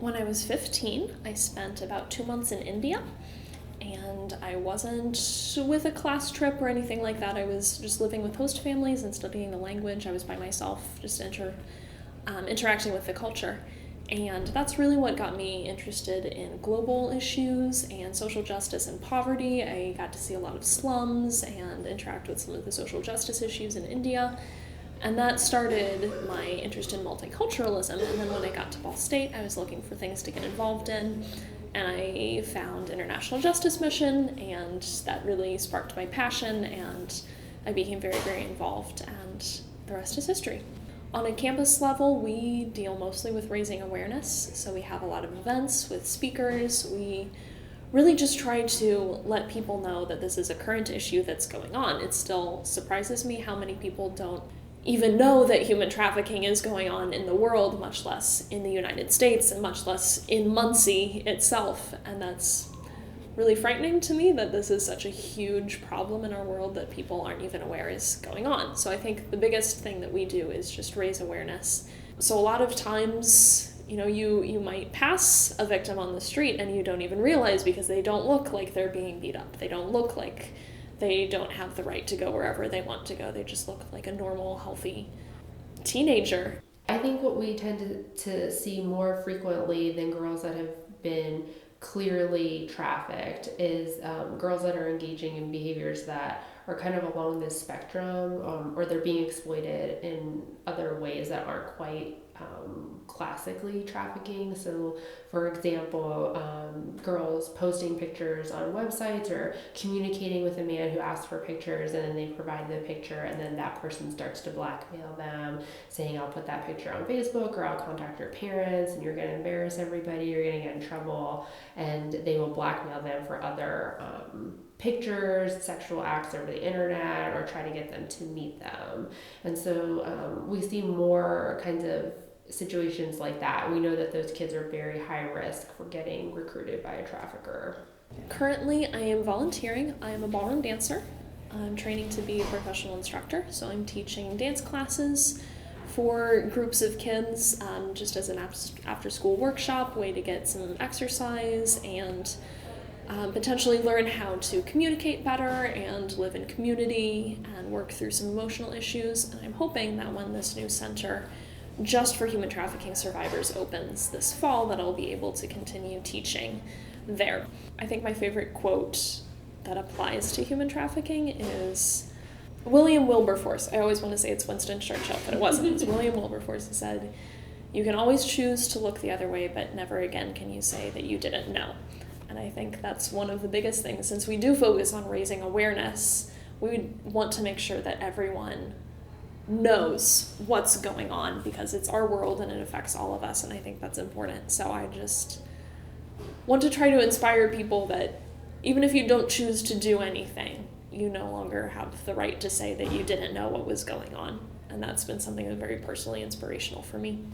When I was 15, I spent about 2 months in India, and I wasn't with a class trip or anything like that. I was just living with host families and studying the language. I was by myself, just interacting with the culture. And that's really what got me interested in global issues and social justice and poverty. I got to see a lot of slums and interact with some of the social justice issues in India. And that started my interest in multiculturalism. And then when I got to Ball State, I was looking for things to get involved in. And I found International Justice Mission, and that really sparked my passion, and I became very, very involved, and the rest is history. On a campus level, we deal mostly with raising awareness. So we have a lot of events with speakers. We really just try to let people know that this is a current issue that's going on. It still surprises me how many people don't even know that human trafficking is going on in the world, much less in the United States, and much less in Muncie itself. And that's really frightening to me, that this is such a huge problem in our world that people aren't even aware is going on. So I think the biggest thing that we do is just raise awareness. So a lot of times, you might pass a victim on the street and you don't even realize, because they don't look like they're being beat up. They don't look like they don't have the right to go wherever they want to go. They just look like a normal, healthy teenager. I think what we tend to see more frequently than girls that have been clearly trafficked is girls that are engaging in behaviors that are kind of along this spectrum, or they're being exploited in other ways that aren't quite classically trafficking. So for example, girls posting pictures on websites or communicating with a man who asks for pictures, and then they provide the picture, and then that person starts to blackmail them, saying, I'll put that picture on Facebook, or I'll contact your parents, and you're going to embarrass everybody, you're going to get in trouble. And they will blackmail them for other pictures, sexual acts over the internet, or try to get them to meet them. And so we see more kinds of situations like that. We know that those kids are very high risk for getting recruited by a trafficker. Currently, I am volunteering. I am a ballroom dancer. I'm training to be a professional instructor, so I'm teaching dance classes for groups of kids, just as an after-school workshop, way to get some exercise and potentially learn how to communicate better and live in community and work through some emotional issues. And I'm hoping that when this new center just for human trafficking survivors opens this fall, that I'll be able to continue teaching there. I think my favorite quote that applies to human trafficking is William Wilberforce. I always want to say it's Winston Churchill, but it wasn't. It was William Wilberforce who said, "You can always choose to look the other way, but never again can you say that you didn't know." And I think that's one of the biggest things. Since we do focus on raising awareness, we want to make sure that everyone knows what's going on, because it's our world and it affects all of us, and I think that's important. So I just want to try to inspire people that even if you don't choose to do anything, you no longer have the right to say that you didn't know what was going on. And that's been something that's very personally inspirational for me.